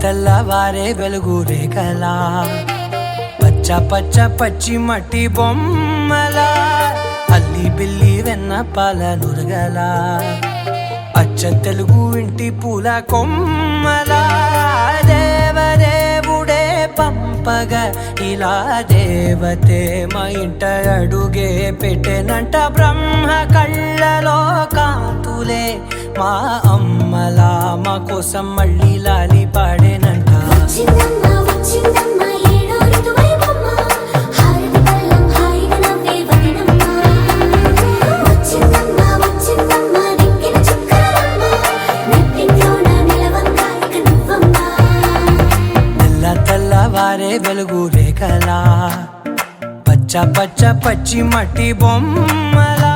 తెల్లవారే వెలుగు రేఖలా పచ్చ పచ్చ పచ్చి మట్టి బొమ్మలా అల్లి బిల్లి వెన్న పాల నురగలా అచ్చ తెలుగు ఇంటి పూల కొమ్మలా దేవదేవుడే పంపగా ఇలా దేవతే మా ఇంట అడుగే పెట్టెనంట బ్రహ్మ కళ్ళలో కాంతులే మా అమ్మలా మా కోసం మళ్ళీ లాలి పాడేనంట తెల్లవారే వెలుగు రేఖలా పచ్చ పచ్చ పచ్చి మట్టి బొమ్మలా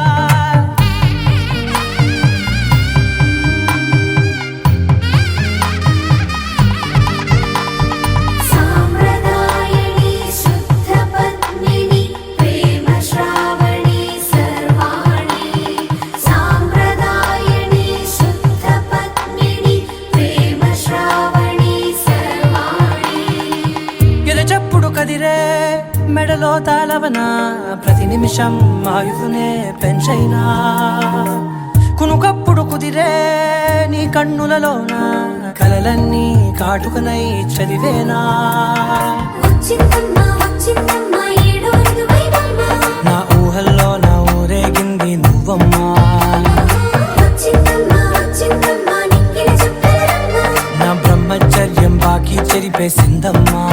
కదిరే మెడలో తాళవన ప్రతి నిమిషం ఆయుధునే పెంచైనా కునుకప్పుడు కుదిరే నీ కన్నులలోన కలలన్నీ కాటుకనై చదివేనా నా ఊహల్లో నా ఊరేగింది నువ్వమ్మా నా బ్రహ్మచర్యం బాకీ చెరిపేసిందమ్మా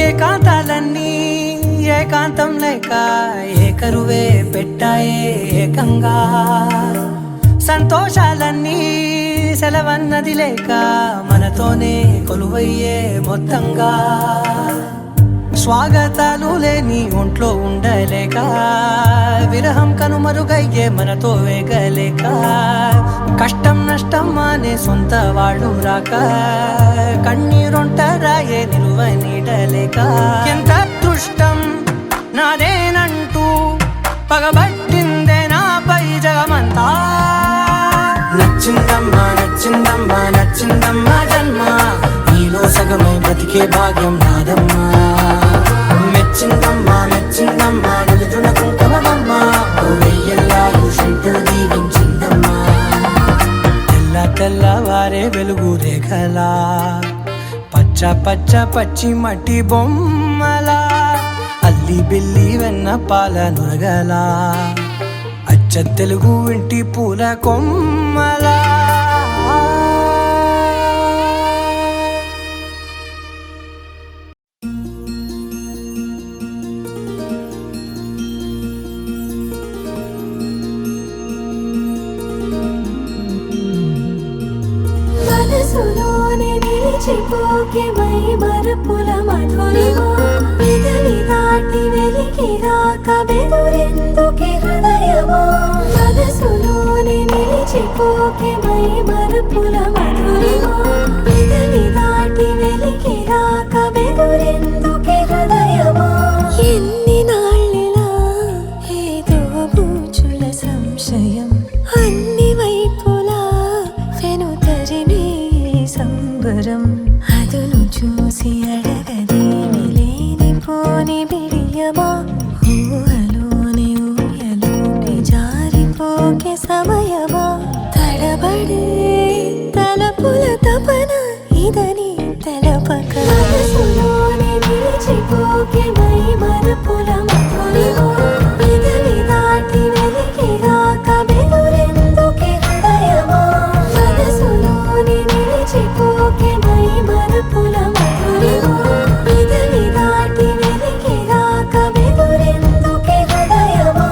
ఏకాంతాలన్నీ ఏకాంతం లేక ఏకరువే పెట్టాయే ఏకంగా సంతోషాలన్నీ సెలవన్నది లేక మనతోనే కొలువయ్యే మొత్తంగా స్వాగతాలు లేని ఒంట్లో ఉండలేక విరహం కనుమరుగయ్యే మనతో వేగలేక కష్టం నష్టం అనే సొంత వాళ్ళు రాక కన్నీరొంటరాయే నిలువ నీడలేక ఎంత అదృష్టం నాదేనంటూ పగబట్టిందే నాపై జగమంతా నచ్చిందమ్మా నచ్చిందమ్మా నచ్చిందమ్మా జన్మ నీలో సగమై బ్రతికే భాగ్యం నాదమ్మా మెచ్చిందమ్మా మెచ్చిందమ్మా నిలుతున్న కుంకుమమ్మా వెయ్యల్లా షంటూ దీవించిందమ్మా తెల్లవారే వెలుగు రేఖలా పచ్చ పచ్చ పచ్చి మట్టి బొమ్మలా అల్లి బిల్లి వెన్న పాల నురగలా అచ్చ తెలుగు ఇంటి పూల కొమ్మలా మనసులోనే నిలిచిపోకే మై మరపుల మధురిమా పెదవి దాటి వెలికి రాక బెదురెందుకే హృదయమా మనసులోనే నిలిచిపోకే మై మరపుల మధురిమా పెదవి దాటి వెలికి రాక బెదురెందుకే హృదయమా ఎన్ని నాళ్ళిలా ఏదో బూచుల సంశయం అన్ని వైపులా వెనుతరిమే సంబరం అదును చూసి అడగదేమి లేనిపోని బిడియమా ఊహలోని ఊయలోకి జారిపోకే సమయమా తడబడే తలపుల తపన ఇదని తెలపక మనసులోనే నిలిచిపోకే మై మరపుల మధురిమా పెదవి దాటి వెలికి రాక బెదురెందుకే హృదయమా మనసులోనే నిలిచిపోకే మై మరపుల మధురిమా పెదవి దాటి వెలికి రాక బెదురెందుకే హృదయమా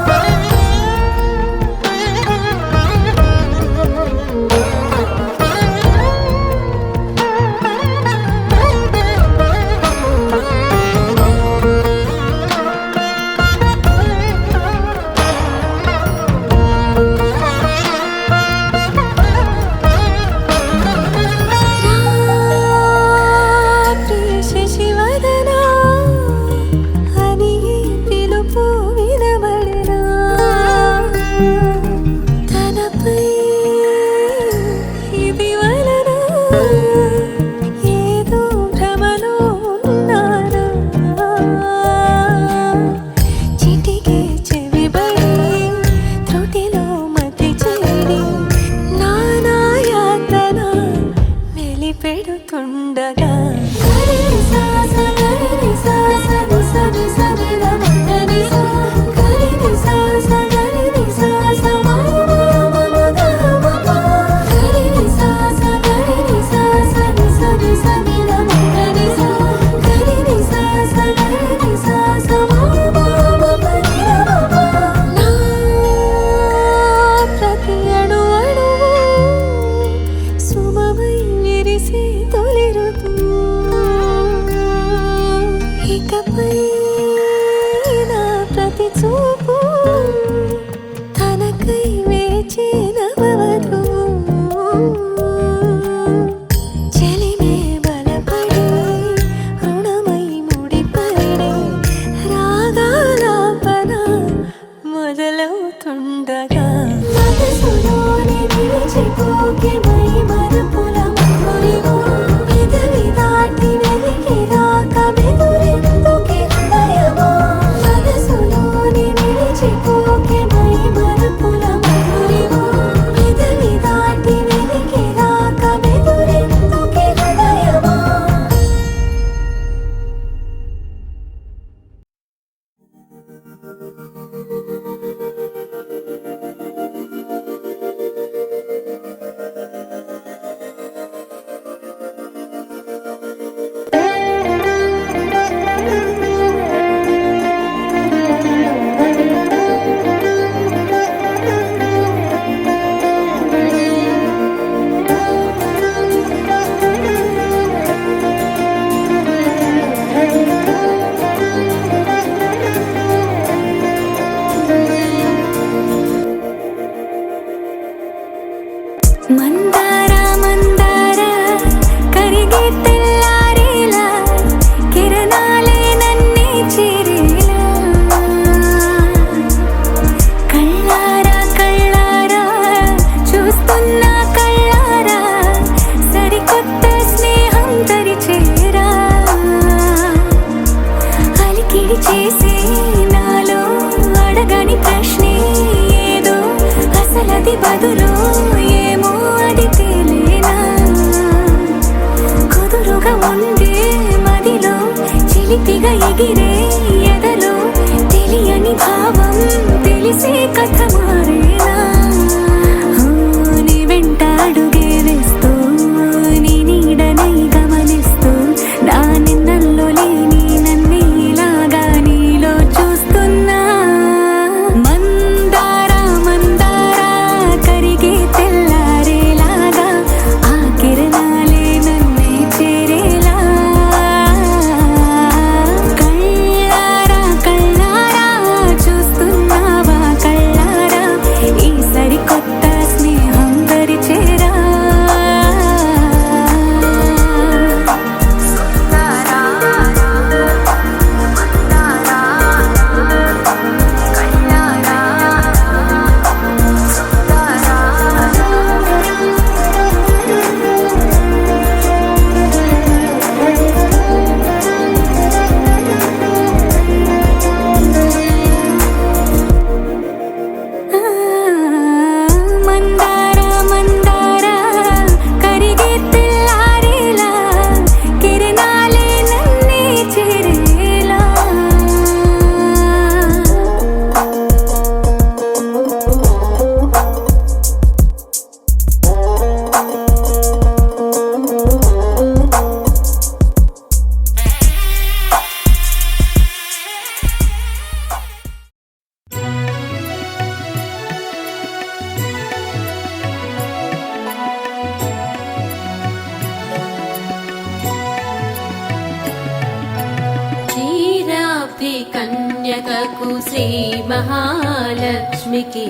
శ్రీ మహాలక్ష్మికి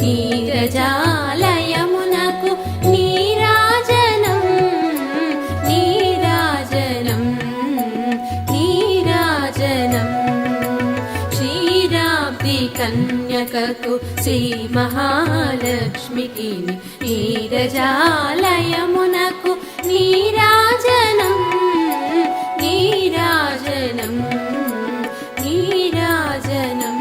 నీరజాలయమునకు నీరాజనం నీరాజనం నీరాజనం క్షీరాబ్ది కన్యకకు శ్రీ మహాలక్ష్మికి నీరజాలయమునకు నీరాజనం నీరాజనం నీరాజనం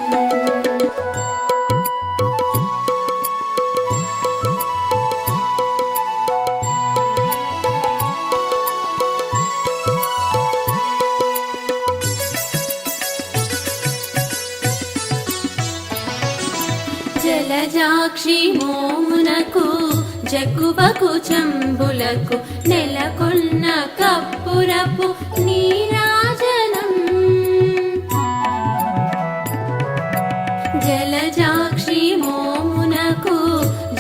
జలజాక్షి మోమునకు జగ్గుబకు చంబులకు నెలకొన్న కప్పురపు నీరాజనం జలజాక్షి మోమునకు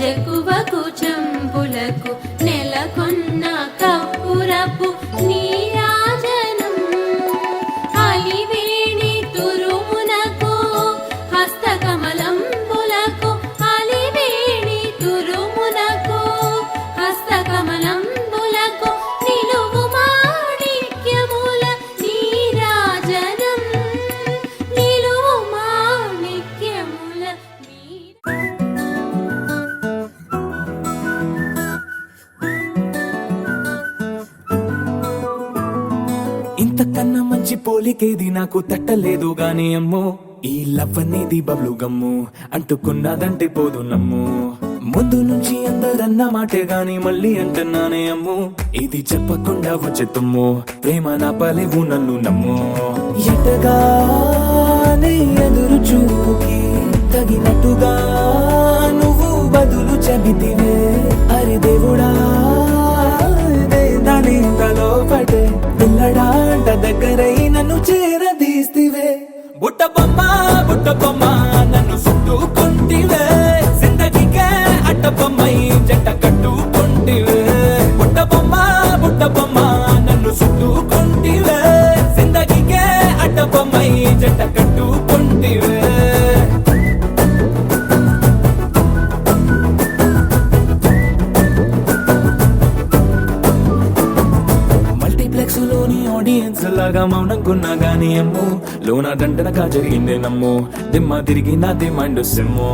జగ్గుబకు చంబులకు నెలకొన్న కప్పురపు నీరాజనం అలివేణి తురుమునకు హస్తకమలంబులకు అలివేణి తురుమునకు హస్తకమలంబులకు నిలువు మాణిక్యముల నీరాజనం నిలువు మాణిక్యముల ఇంతకన్నా మంచి పోలికేది నాకు తట్టలేదు గాని అమ్మో ఈ లవ్ అనేది బబ్లు గమ్ము అంటుకున్నదంటే పోదు నమ్ము ముందు నుంచి అందరన్న మాటే గాని మళ్ళీ అంటున్నానే అమ్ము ఇది చెప్పకుండా వచ్చే తుమ్ము ప్రేమ నా పలేవు నన్ను నమ్ము ఎటగానే ఎదురు చూపుకి తగినట్టుగా నువ్వు బదులు చెబితివే అరే దేవుడా దాని తలో పటే పిల్లడాంట దగ్గరై నన్ను చేరదీస్తివే బుట్ట బొమ్మ నన్ను చుట్టుకుంటివే జిందగీకే అట్ట బొమ్మై జంట కట్టుకుంటివే బుట్ట బొమ్మ నన్ను చుట్టుకుంటివే జిందగీకే అట్ట బొమ్మై జంట కట్టుకుంటివే మల్టీప్లెక్స్ లోని ఆడియన్స్ లాగా మౌనంకున్నా గానీ అమ్ము లోన దండనగా జరిగిందే నమ్ము దిమ్మ తిరిగి నాది మైండ్ సిమ్ము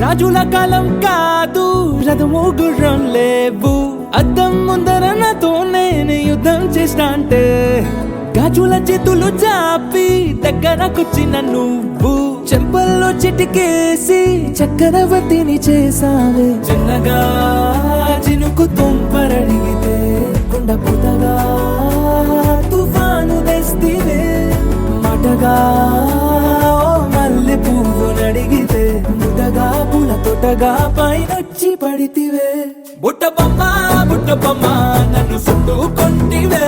రాజుల కాలం కాదు రథము గుర్రం లేవు అద్దం ముందర నాతో నేను యుద్ధం చేస్తా అంటే గాజుల చేతులు చాపి దగ్గరకొచ్చిన నువ్వు చెంపల్లో చిటికేసి చక్రవర్తిని చేసావే చిన్నగా చినుకు తుంపరడిగితే కొండ పుతగా తుఫాను తెస్తివే మాటగా మల్లె పువ్వు నడిగితే ముదగా పూల తోటగా పైనొచ్చి పడితివే బుట్ట బొమ్మ నన్ను చుట్టుకుంటివే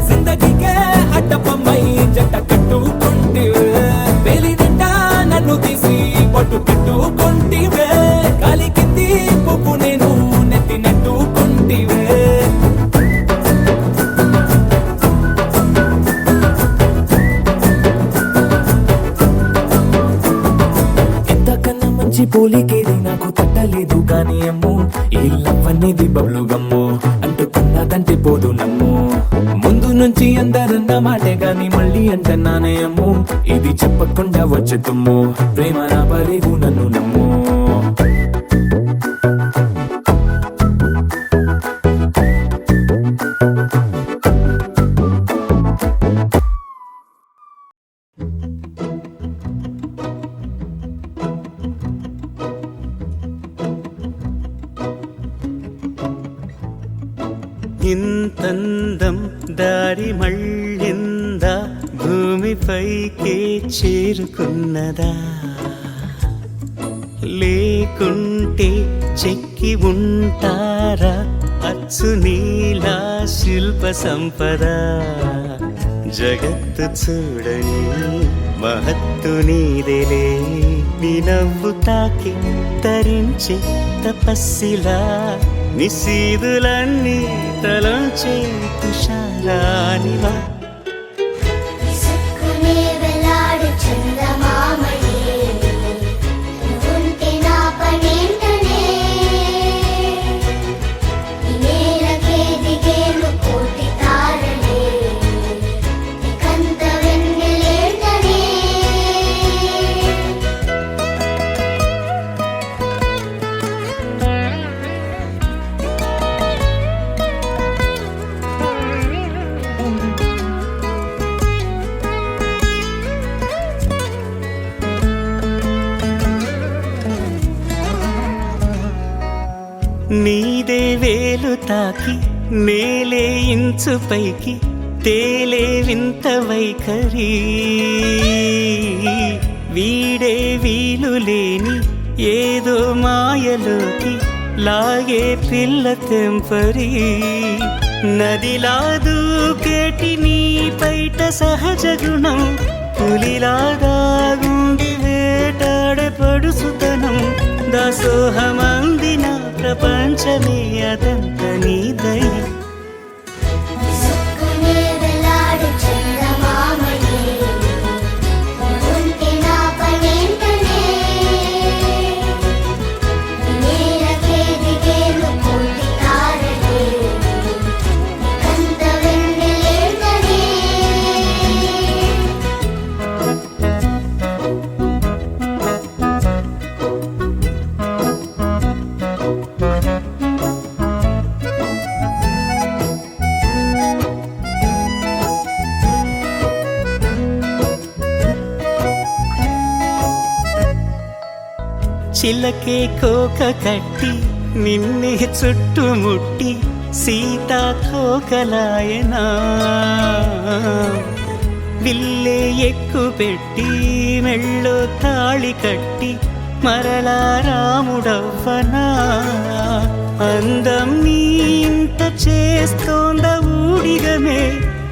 జిందగీకే అడ్డ బొమ్మై జంట కట్టుకుంటివే వేలి నిండా నన్ను తీసి పట్టు పెట్టుకుంటివే కాలి కింది పువ్వు నేను నెత్తి నెట్టుకుంటివే పోలికేది నాకు తట్టలేదు గాని అమ్ము ఈ లవ్ అనేది బబ్లు గమ్ము అంటుకున్నదంటే పోదు నమ్ము ముందు నుంచి అందరన్న మాటే గాని మళ్ళీ అంటున్నానే అమ్ము ఇది చెప్పకుండా వచ్చే తుమ్ము ప్రేమ నా పలేవు నన్ను నమ్ము ఇంతందం దారి మళ్ళింద పైకే చేరుకున్నదా లేకుంటే చెక్కి ఉంటారా అచ్చు నీలా శిల్ప సంపద జగత్తు చూడని మహత్తు నీదేలే నీ నవ్వు తాకి తరించే తపస్సిలా నిశీదులన్నీ తలంచే తుషారానివా విసుక్కునే వెలాడు చందమామయే నువ్వుంటే నా పనేంటనే ఈ నేలకే దిగేను కోటి తారలే నీకంత వెన్నెలేంటనే నీదే వేలు తాకి నేలే ఇంచు పైకి తేలే వింత వైఖరి వీడే వీలు లేని ఏదో మాయలోకి లాగే పిల్ల తెంపరి నదిలా దూకేటి నీ పైట సహజ గుణం పులిలాగా గుండి వేటాడే పడుసుతనం దాసోహమందిన ప్రపంచమే అదంత నీదై విసుక్కునే వెలాడు చందమామయే నువ్వుంటే నా పనేంటనే ఈ నేలకే దిగేను కోటి తారలే నీకంత వెన్నెలేంటనే చిలకే కోక కట్టి నిన్నే చుట్టుముట్టి సీతా కోకలాయనా విల్లే ఎక్కు పెట్టి మెళ్ళో తాళి కట్టి మరలా రాముడవ్వనా అందం నీ ఇంత చేస్తోంద ఊడిగమే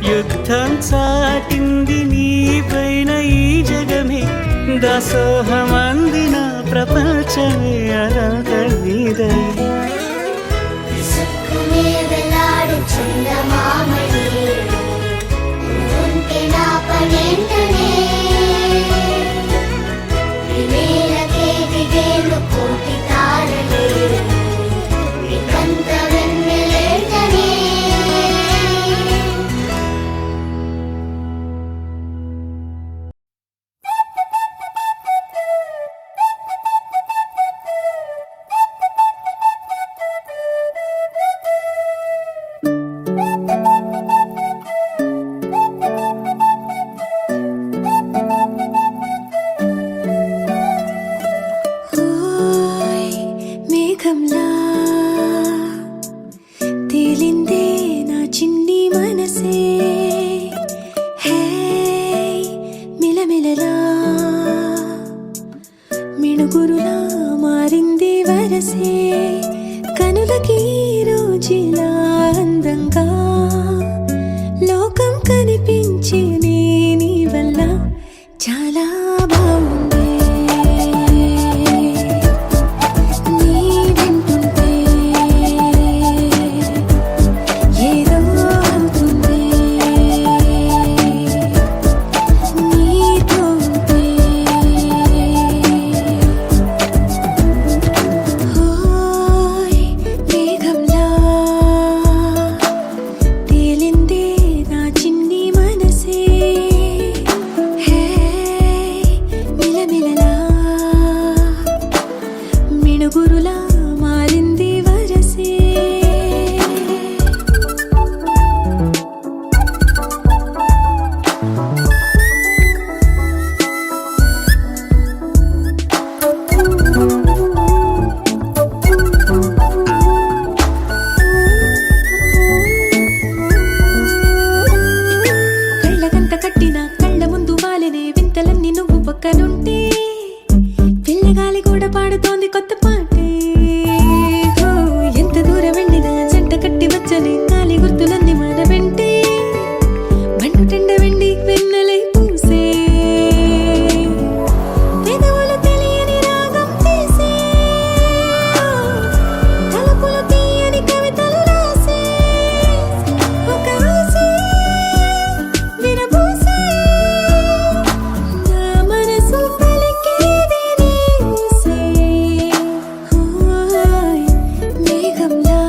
యుద్ధం చాటింది నీ పైన ఈ జగమే దాసోహమందిన ప్రపంచమే అనంత నీదై విసుక్కునే వెలాడు చందమామయే నువ్వుంటే నా పనేంటనే ఈ నేలకే దిగేను కోటి తారలే నీకంత వెన్నెలేంటనే ఓయ్ మేఘంలా తేలిందే నా చిన్ని మనసే హే మిలమిలలా మిణుగురులా మారింది వరసే కనులకి రోజులా అందంగా లోకం కనిపించే నీ వల్ల చాలా బాగుంది నీ వింటుంటే ఏదో అవుతుంది నీతో ఉంటే ఓయ్ మేఘంలా తేలిందే నా చిన్ని మనసే హే పక్కనుంటే పిల్లగాలి కూడా పాడుతోంది కొత్త పాటే ఓ, ఎంత దూరం వెళ్ళినా జంట కట్టి వచ్చని గాలి గుర్తులన్నీ మన వెంటే బండు టెండ వెండి వెన్నెలై పూసే పెదవులు తెలియని రాగం తీసే తలుపులు తీయని కవితలు రాసే ఒక ఆసే విరబూసే నా మనసు పలికేది నీసే ఓయ్ మేఘంలా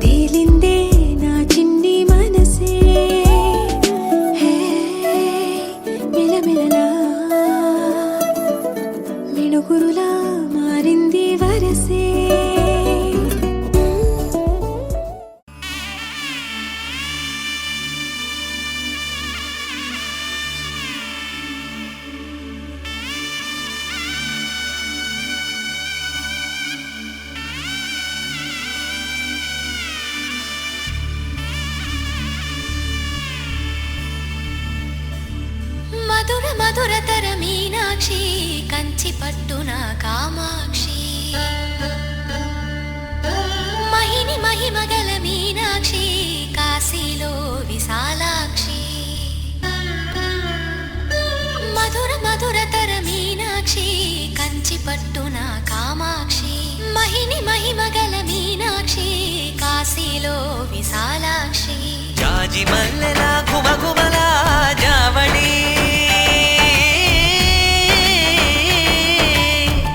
తేలిందే నా చిన్ని మనసే హే మిలమిలలా మిణుగురులా మారింది వరసే మధుర మధురతర మీనాక్షి కంచి పట్టున కామాక్షి మహిని మహిమగల మీనాక్షి కాశీలో విశాలాక్షి మధుర మధురతర మీనాక్షి కంచి పట్టున కామాక్షి మహిని మహిమగల మీనాక్షి కాశీలో విశాలాక్షి జాజి మల్లెలా గుమగుమలా జావళి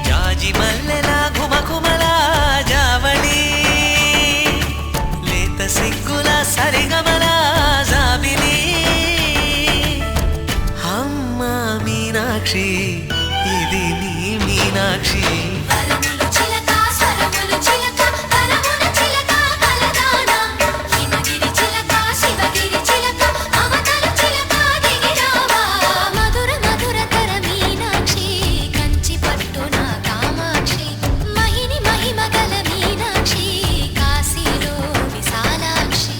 జాజి మల్లెలా గుమగుమలా జావళి లేత సిగ్గుల సరిగమల జాబిలి అమ్మ మీనాక్షి ఇది నీ మీనాక్షి వరములు చిలక స్వరములు చిలక కరమున చిలక కలదాన హిమగిరి చిలక శివగిరి చిలక అవతలు చిలక దిగిరావా మధుర మధురతర మీనాక్షి కంచి పట్టున కామాక్షి మహిని మహిమగల మీనాక్షి కాశీలో విశాలాక్షి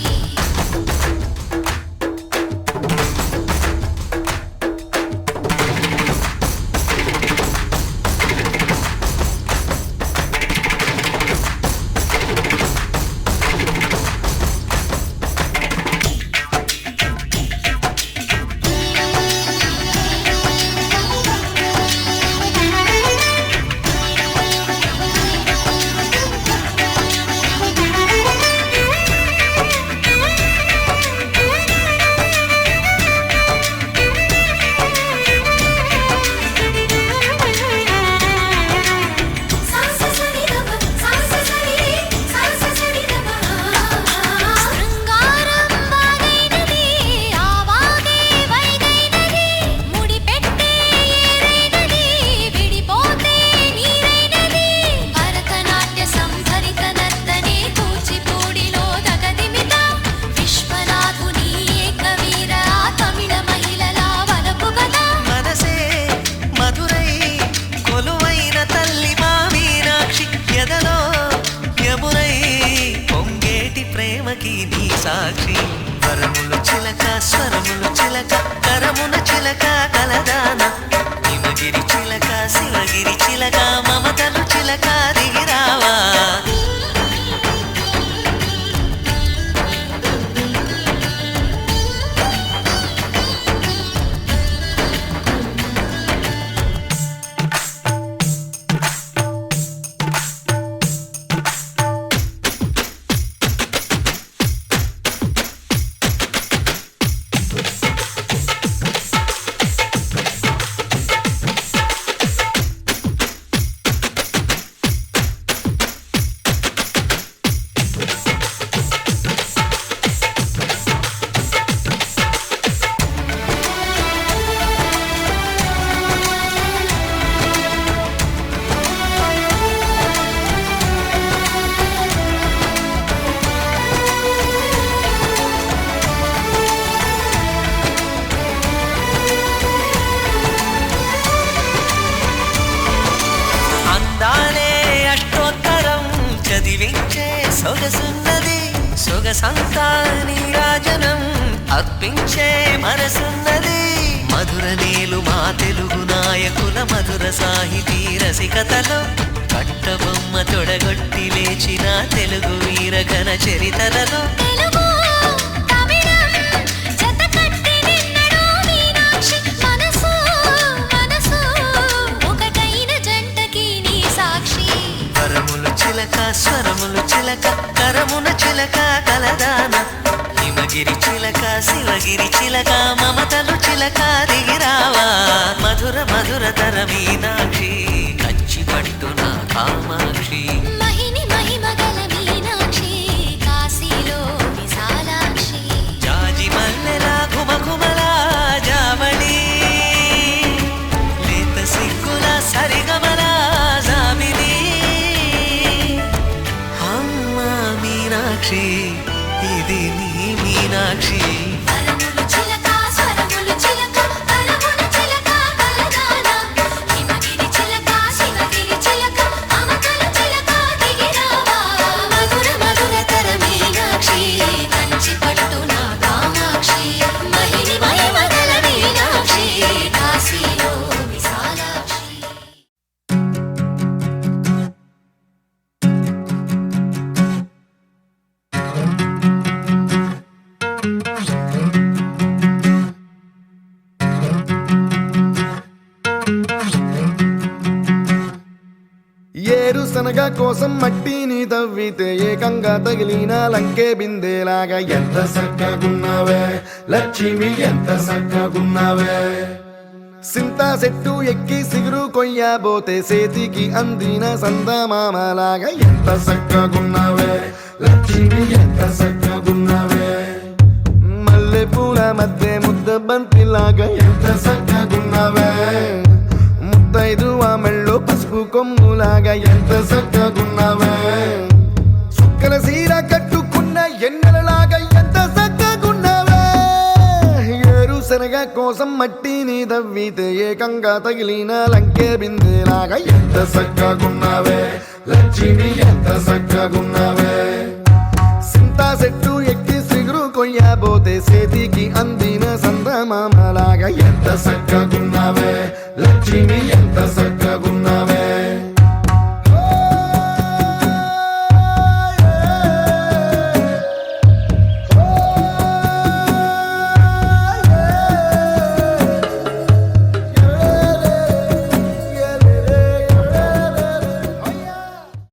శృంగారం వాగైనది ఆవాగే వైగైనది ముడి పెట్టే ఏరైనది విడిపోతే నీరైనది భరతనాట్య సంభరిత నర్తనే కూచిపూడిలో దగదిమిత విశ్వనాథుని ఏకవీర తమిళ మహిళల వలపు గదా మనసే మధురై కొలువైన తల్లి మా మీనాక్షి ఎదలో యమునై పొంగేటి ప్రేమకి నీ సాక్షి వరములు చిలక స్వరములు చిలక కరమున చిలక కలదాన హిమగిరి చిలక శివగిరి చిలక మమతలు చిలక దిగిరావా సొగసున్నది సొగసంతా నీరాజనం అర్పించే మనసున్నది మధుర అలనేలు మా తెలుగు నాయకుల మధుర సాహితీ రసికతలో కట్టబొమ్మ తొడగొట్టి లేచిన తెలుగు వీర ఘన చరితలలో తెలుగు తమిళం జతకట్టి నిన్నడు మీనాక్షి మనసు మనసు ఒకటైన జంటకి నీ సాక్షి వరములు చిలక స్వరములు చిలక కరమున చిలక కలదాన హిమగిరి చిలక శివగిరి చిలక మమతలు చిలక దిగిరావా మధుర మధుర తర మీనాక్షి కంచి పట్టున కామాక్షి మహిని మహిమగల మీనాక్షి కాశీలో విశాలాక్షి జాజి మల్లెలా ఘుమఘుమలా జావళి లేత సిగ్గుల సరిగమలా జాబిలి అమ్మ మీనాక్షి ఇది నీ మీనాక్షి వరములు చిలక స్వరములు చిలక కరమున చిలక కలదాన హిమగిరి చిలక శివగిరి చిలక మమతలు చిలక దిగిరావా మధుర మధుర తర మీనాక్షి కంచి పట్టున కామాక్షి మహిని మహిమగల మీనాక్షి కాశీలో విశాలాక్షి ఏరుశనగ కోసం మట్టిని తవ్వితే ఏకంగా తగిలిన లంకే బిందేలాగా ఎంత చక్కగున్నావే లక్ష్మి ఎంత చక్కగున్నావే సింతా చెట్టు ఎక్కి సిగురు కొయ్యబోతే చేతికి అందిన సందమామలాగా ఎంత చక్కగున్నావే లక్ష్మి ఎంత చక్కగున్నావే మల్లె పూల మధ్య ముద్ద బంతిలాగా ఎంత చక్కగున్నావే ముద్దైదు మెళ్ళో పసుపు కొమ్ములాగా ఎంత చక్కగున్నావే చుక్కల సీర కట్టుకున్న ఎన్నెలలాగా ఎంత చక్కగున్నావే ఏరుశనగ కోసం మట్టిని తవ్వితే ఏకంగా తగిలిన లంకే బిందేలాగా ఎంత చక్కగున్నావే లక్ష్మి ఎంత చక్కగున్నావే సింతా చెట్టు ఎక్కి సిగురు కొయ్యబోతే చేతికి అందిన సందమామలాగా ఎంత చక్కగున్నావే లక్ష్మి ఎంత